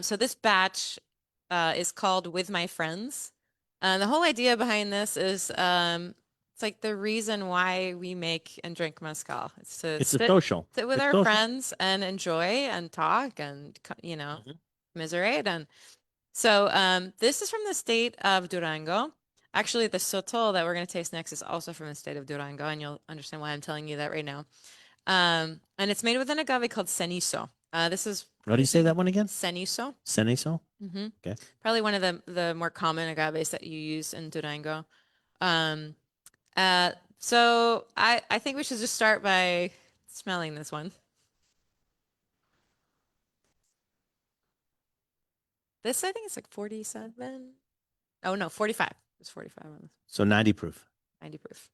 So this batch is called With My Friends. The whole idea behind this is it's like the reason why we make and drink mezcal. It's to It's a social. sit with It's our social. friends and enjoy and talk and Mhm. commiserate. And so this is from the state of Durango. Actually, the sotol that we're going to taste next is also from the state of Durango, and you'll understand why I'm telling you that right now. And it's made with an agave called cenizo. This is How do you say that one again? cenizo. Cenizo? Hmm. Okay. Probably one of the more common agaves that you use in Durango. Um, so I think we should just start by smelling this one. This I think it's like 47. Oh no, 45. It's 45 on this. So 90 proof. 90 proof.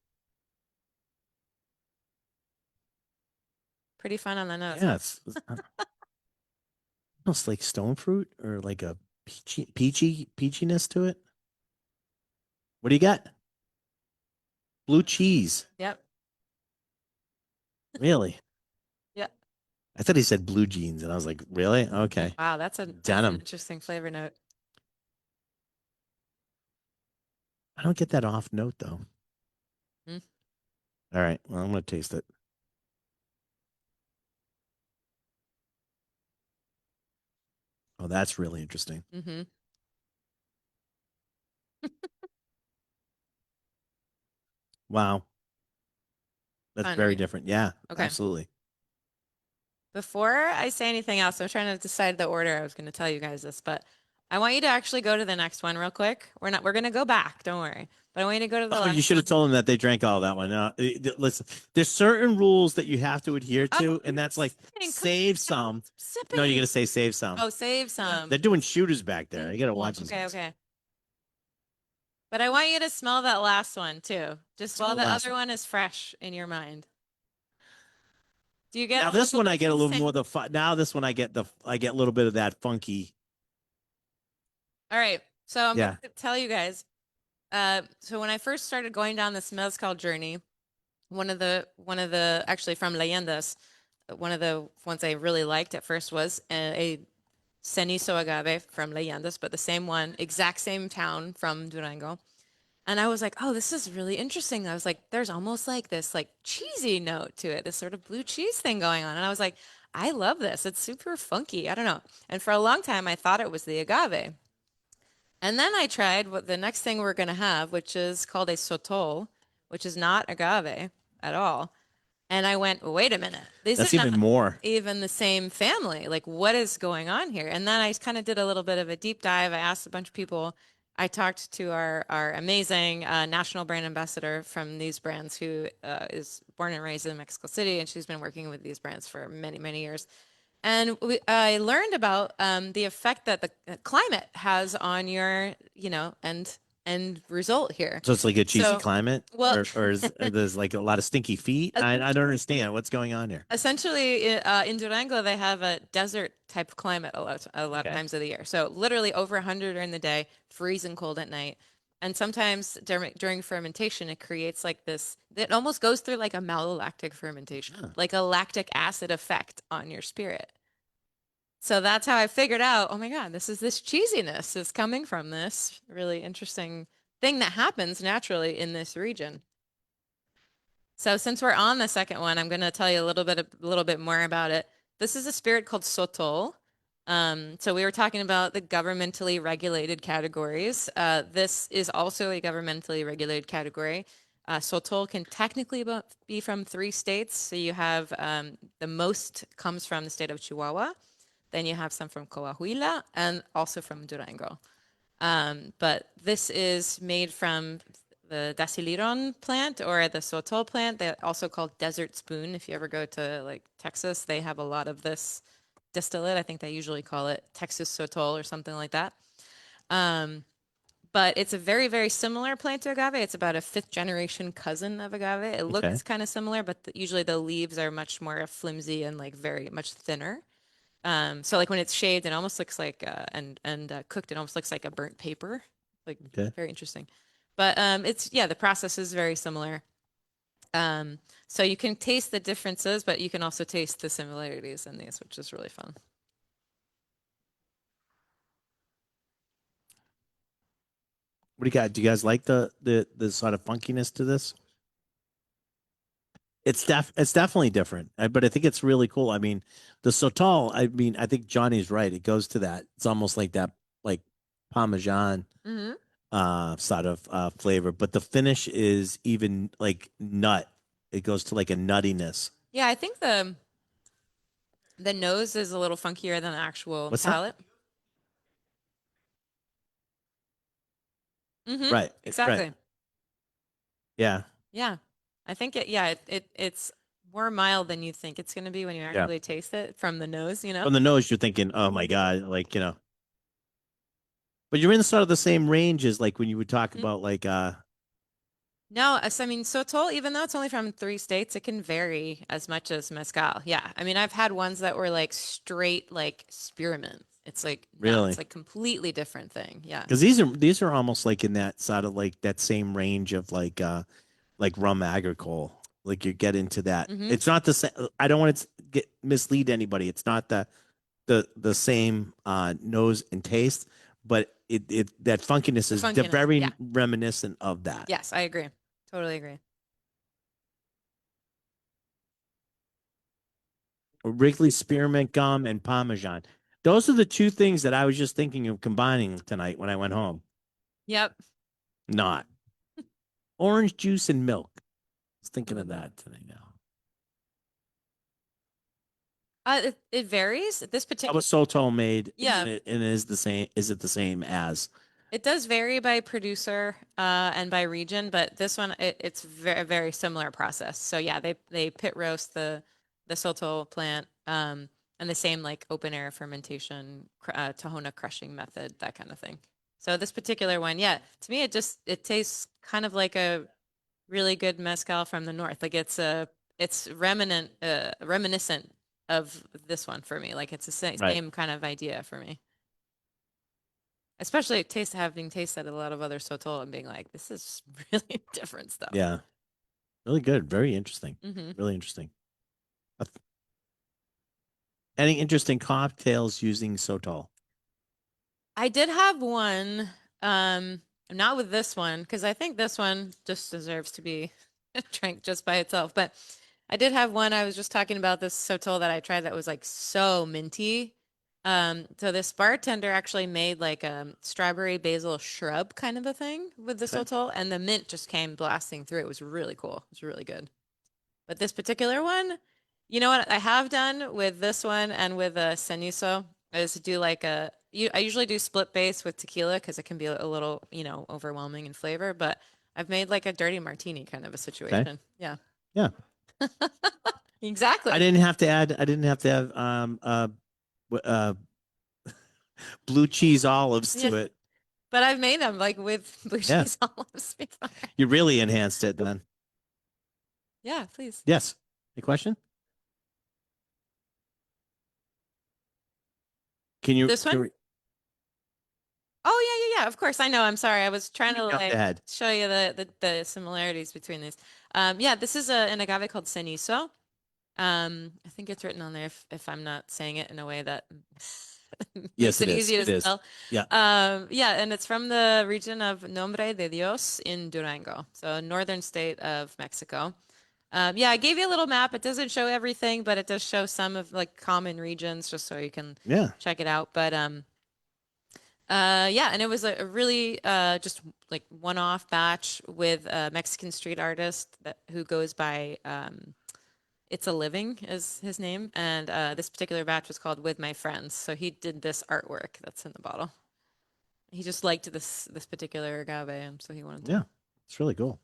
Pretty fun on the nose. Yeah, it's almost like stone fruit or like a peachiness to it. What do you got? Blue cheese. Yep. Really? Yeah. I thought he said blue jeans, and I was like, really? Okay. Wow, that's an Denim. interesting flavor note. I don't get that off note though. Mm. All right. Well, I'm gonna taste it. Oh, that's really interesting. Mm-hmm. Wow. That's Fun, very right? different. Yeah, Okay. absolutely. Before I say anything else, I'm trying to decide the order I was going to tell you guys this, but I want you to actually go to the next one real quick. We're gonna go back, don't worry. But I want you to go to the Oh, you last should have one. told them that they drank all that one. No, listen, there's certain rules that you have to adhere Oh, to, and you're that's like sipping. Come save on, some. No, you're sipping. gonna say save some. Oh, save some. They're doing shooters back there. You gotta Well, watch these okay, guys. okay. But I want you to smell that last one too, just Smell while the the last other one. one is fresh in your mind. Do you get Now a this little one bit I of get a the little same? more now this one I get a little bit of that funky. All right. So I'm Yeah. gonna tell you guys. So when I first started going down this Mezcal journey, one of the actually from Leyendas, one of the ones I really liked at first was a Cenizo agave from Leyendas, but the same one, exact same town from Durango. And I was like, oh, this is really interesting. I was like, there's almost like this like cheesy note to it, this sort of blue cheese thing going on. And I was like, I love this. It's super funky. I don't know. And for a long time, I thought it was the agave. And then I tried what the next thing we're going to have, which is called a sotol, which is not agave at all. And I went, wait a minute, these are That's even not more. even the same family. Like, what is going on here? And then I kind of did a little bit of a deep dive. I asked a bunch of people. I talked to our amazing national brand ambassador from these brands, who is born and raised in Mexico City, and she's been working with these brands for many, many years. And I learned about the effect that the climate has on your, end result here. So it's like a cheesy So, climate, well, or is there's like a lot of stinky feet? I don't understand what's going on here. essentially, in Durango, they have a desert type of climate a lot of Okay. times of the year. So literally over 100 during the day, freezing cold at night. And sometimes during fermentation, it creates like this, it almost goes through like a malolactic fermentation, Huh. like a lactic acid effect on your spirit. So that's how I figured out, oh my God, this cheesiness is coming from this really interesting thing that happens naturally in this region. So since we're on the second one, I'm going to tell you a little bit more about it. This is a spirit called sotol. So we were talking about the governmentally regulated categories. This is also a governmentally regulated category. Sotol can technically be from 3 states. So you have the most comes from the state of Chihuahua. Then you have some from Coahuila and also from Durango. But this is made from the Dasiliron plant or the sotol plant. They're also called desert spoon. If you ever go to like Texas, they have a lot of this distillate. I think they usually call it Texas sotol or something like that. Um, but it's a very, very similar plant to agave. It's about a fifth generation cousin of agave. It Okay. looks kind of similar, but usually the leaves are much more flimsy and like very much thinner. So like when it's shaved, it almost looks like and cooked, it almost looks like a burnt paper. Like Okay. very interesting. But it's yeah, the process is very similar. So you can taste the differences, but you can also taste the similarities in these, which is really fun. What do you got? Do you guys like the sort of funkiness to this? It's definitely different, but I think it's really cool. I mean, the Sotol, I mean, I think Johnny's right. It goes to that. It's almost like that, like Parmesan Hmm. sort of flavor, but the finish is even like nut. It goes to like a nuttiness. Yeah, I think the nose is a little funkier than the actual What's that? palate. Hmm. Right. Right. Exactly. Yeah. Yeah. I think it's more mild than you think it's going to be when you Yeah. actually taste it from the nose, you know? From the nose, you're thinking, oh my God, like, but you're in sort of the same range as like when you would talk Mhm. about like No, I mean, sotol, even though it's only from 3 states, it can vary as much as mezcal. Yeah. I mean, I've had ones that were like straight, like spearmint. It's like, no, it's really. like completely different thing. Yeah. Because these are almost like in that sort of like that same range of like rum agricole. Like you get into that. Hmm. It's not the same. I don't want to get mislead anybody. It's not the same nose and taste, but it that funkiness The is funkiness. very Yeah. reminiscent of that. Yes, I agree. Totally agree. Wrigley spearmint gum and Parmesan. Those are the two things that I was just thinking of combining tonight when I went home. Yep. Not orange juice and milk. I was thinking of that today now. It varies. This How particular, was Sotol made? yeah, And is the same? Is it the same as? it does vary by producer and by region, but this one it's very similar process. So yeah, they pit roast the Soto plant and the same like open air fermentation, Tahona crushing method, that kind of thing. So this particular one, yeah, to me it tastes kind of like a really good mezcal from the north. Like it's reminiscent of this one for me. Like it's the Right. same kind of idea for me. Especially having tasted a lot of other Sotol and being like, this is really different stuff. Yeah. Really good. Very interesting. Hmm. Really interesting. Uh, Any interesting cocktails using Sotol? I did have one, not with this one, because I think this one just deserves to be drank just by itself. But I did have one. I was just talking about this Sotol that I tried that was like so minty. So this bartender actually made like a strawberry basil shrub kind of a thing with the Okay. Sotol, and the mint just came blasting through. It was really cool. It was really good. But this particular one, you know what I have done with this one and with a cenizo is to do like I usually do split base with tequila because it can be a little, overwhelming in flavor, but I've made like a dirty martini kind of a Okay. situation. Yeah, Yeah. exactly. I didn't have to have blue cheese olives Yeah, to it. but I've made them like with blue Yeah. cheese olives before. You really enhanced it then. Yeah, please. Yes. A question? Can you This one? Oh yeah, yeah, yeah. Of course, I know. I'm sorry. I was trying to jump like ahead? show you the similarities between these. Yeah, this is an agave called cenizo. I think it's written on there if I'm not saying it in a way that Yes, makes it it is. easy It to is. spell. Yeah. Yeah, and it's from the region of Nombre de Dios in Durango, so northern state of Mexico. Yeah, I gave you a little map. It doesn't show everything, but it does show some of like common regions, just so you can Yeah. check it out. But yeah, and it was a really just like one-off batch with a Mexican street artist who goes by It's a Living is his name, and this particular batch was called With My Friends. So he did this artwork that's in the bottle. He just liked this particular agave, and so he wanted to. Yeah. It's really cool.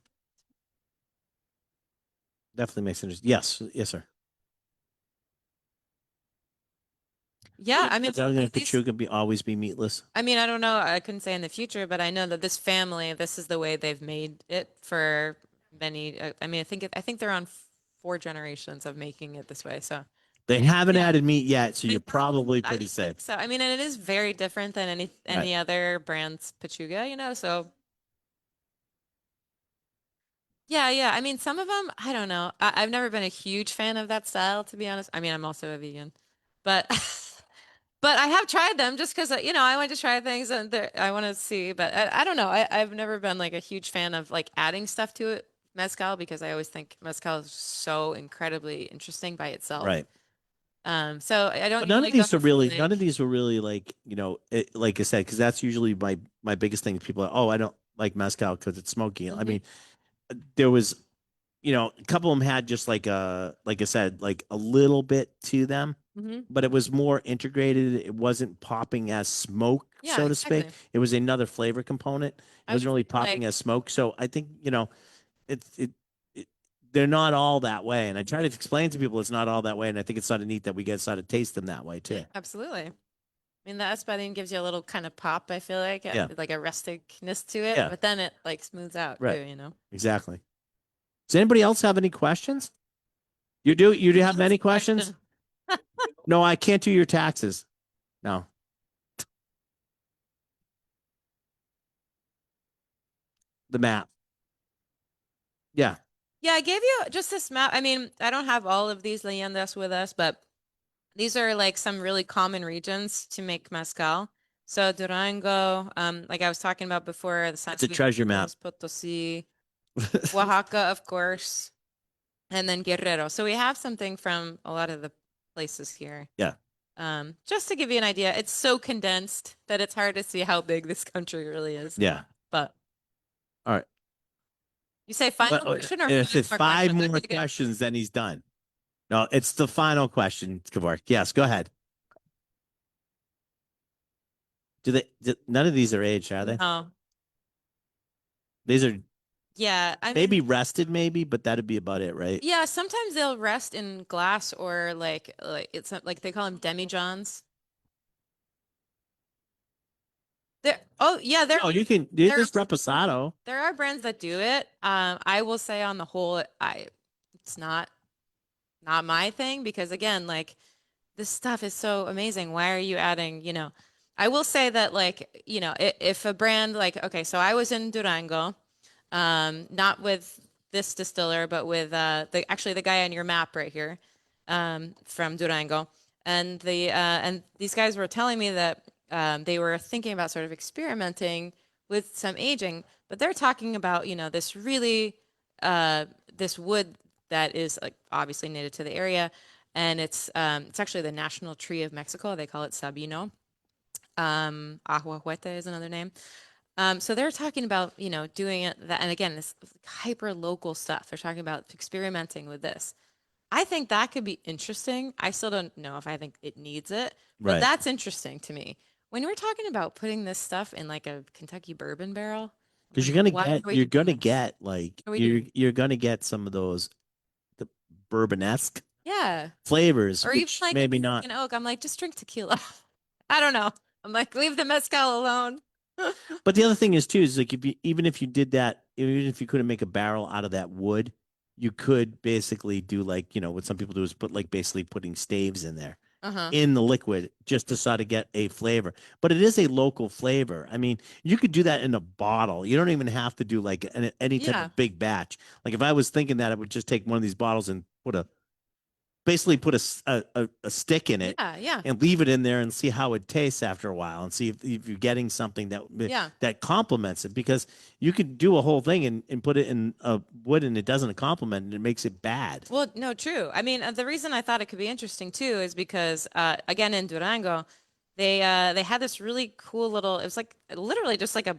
Definitely makes it. Yes. Yes, sir. Yeah, I mean, Pachuca be always be meatless. I mean, I don't know. I couldn't say in the future, but I know that this family, this is the way they've made it for many. I mean, I think they're on 4 generations of making it this way. So They haven't yeah, added meat yet, so I you're mean, probably I pretty think safe. so. I mean, and it is very different than Right. any other brand's Pachuga, So yeah, yeah. I mean, some of them, I don't know. I've never been a huge fan of that style, to be honest. I mean, I'm also a vegan, but but I have tried them just because I want to try things and I want to see. But I don't know. I've never been like a huge fan of like adding stuff to it, mezcal, because I always think mezcal is so incredibly interesting by itself. Right. So I don't But none of usually go these are for really, like, none of these were really like, like I said, because that's usually my biggest thing. People are, oh, I don't like mezcal because it's smoky. I Mhm. mean, there was, a couple of them had just like I said, like a little bit to them, Mhm. but it was more integrated. It wasn't popping as smoke, Yeah, so to speak. exactly. It was another flavor component. It I would wasn't really say popping like, as smoke. So I think, it they're not all that way. And I try to explain to people it's not all that way. And I think it's sort of neat that we get sort of taste them that way too. absolutely. I mean, the espadín gives you a little kind of pop, I feel Yeah. like a rusticness to it, Yeah. but then it like smooths out Right. too. Exactly. Does anybody else have any questions? You do have many questions? No, I can't do your taxes. No. The map. Yeah. Yeah, I gave you just this map. I mean, I don't have all of these leyendas with us, but these are like some really common regions to make mezcal. So Durango, like I was talking about before, the San It's a Luis treasure map. Potosí, Oaxaca, of course, and then Guerrero. So we have something from a lot of the places here. Yeah. Just to give you an idea, it's so condensed that it's hard to see how big this country really is. Yeah. But All right. you say final Well, question or if five it's more five questions? more Okay. questions, then he's done. No, it's the final question, Kavark. Yes, go ahead. None of these are aged, are they? No. These are Yeah, I mean, maybe rested, maybe, but that'd be about it, right? yeah, sometimes they'll rest in glass or like it's like they call them demijohns. Oh yeah, Oh, you can do there this reposado. there are brands that do it. I will say on the whole, it's not my thing because again, like this stuff is so amazing. Why are you adding, I will say that like, if a brand like, okay, so I was in Durango, not with this distiller, but with actually the guy on your map right here, from Durango. And these guys were telling me that they were thinking about sort of experimenting with some aging, but they're talking about, this really this wood that is like obviously native to the area, and it's actually the national tree of Mexico. They call it sabino. Ahuehuete is another name. So they're talking about, doing it that, and again, this hyper local stuff. They're talking about experimenting with this. I think that could be interesting. I still don't know if I think it needs it, but Right. that's interesting to me. When we're talking about putting this stuff in like a Kentucky bourbon barrel, I'm Because like, why are we you're doing gonna this? get like What are we doing? you're gonna get some of those the bourbonesque Yeah. flavors, Or even which like maybe not. Mexican oak. I'm like, just drink tequila. I don't know. I'm like, leave the mezcal alone. But the other thing is too is like if you even if you did that, even if you couldn't make a barrel out of that wood, you could basically do like, what some people do is put like basically putting staves in there Uh-huh. in the liquid just to sort of get a flavor. But it is a local flavor. I mean, you could do that in a bottle. You don't even have to do like any type Yeah. of big batch. Like if I was thinking that, I would just take one of these bottles and basically put a stick in it Yeah. Yeah. and leave it in there and see how it tastes after a while and see if you're getting something Yeah. that complements it, because you could do a whole thing and put it in a wood and it doesn't complement and it makes it bad. Well, no, true. I mean, the reason I thought it could be interesting too is because again in Durango, they had this really cool little. It was like literally just like a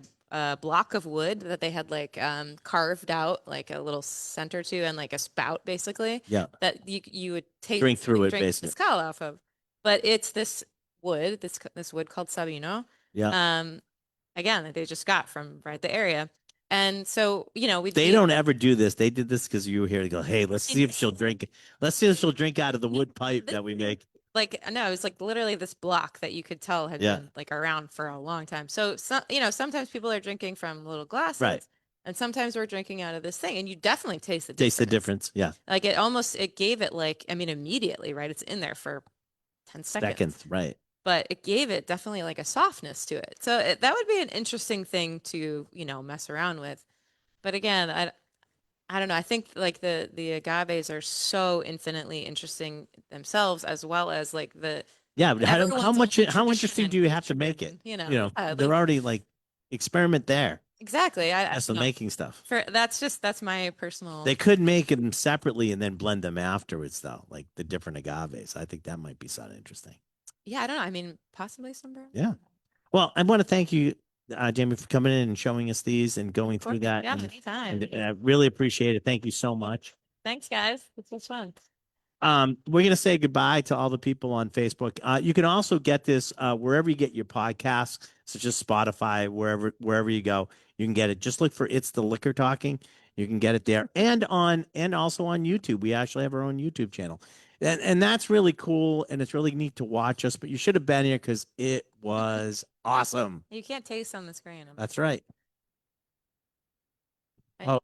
block of wood that they had like carved out like a little center to and like a spout basically Yeah. that you would Drink taste through like it drink basically. mezcal off of. But it's this wood called Sabino. Yeah. Um, again that they just got from right the area. And so, They don't ever do this. They did this because you were here to go, hey, let's see if she'll drink. Let's see if she'll drink out of the wood pipe this that we make. like no, it was like literally this block that you could tell had Yeah. been like around for a long time. So, sometimes people are drinking from little Right. glasses, and sometimes we're drinking out of this thing, and you definitely taste the Taste the difference. difference. Yeah. Like it gave it like I mean immediately, right? It's in there for 10 seconds, Seconds. Right. but it gave it definitely like a softness to it. So that would be an interesting thing to mess around with. But again, I don't know. I think like the agaves are so infinitely interesting themselves, as well as like the Yeah, but everyone's own how interesting tradition, do you have to make it? They're like already like experiment there. exactly. That's the making stuff. That's my personal. They could make them separately and then blend them afterwards, though, like the different agaves. I think that might be something interesting. Yeah, I don't know. I mean, possibly some Yeah. Well, I want to thank you, Jamie, for coming in and showing us these and going Of course, through that. yeah, anytime. And I really appreciate it. Thank you so much. Thanks, guys. This was fun. We're gonna say goodbye to all the people on Facebook. You can also get this wherever you get your podcasts, such as Spotify, wherever you go, you can get it. Just look for "It's the Liquor Talking." You can get it there, and also on YouTube. We actually have our own YouTube channel, and that's really cool, and it's really neat to watch us. But you should have been here because it was awesome. You can't taste on the screen. That's right. I, Oh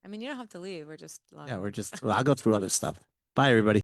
I mean, you don't have to leave. We're just yeah, we're just. Well, I'll go through other stuff. Bye, everybody.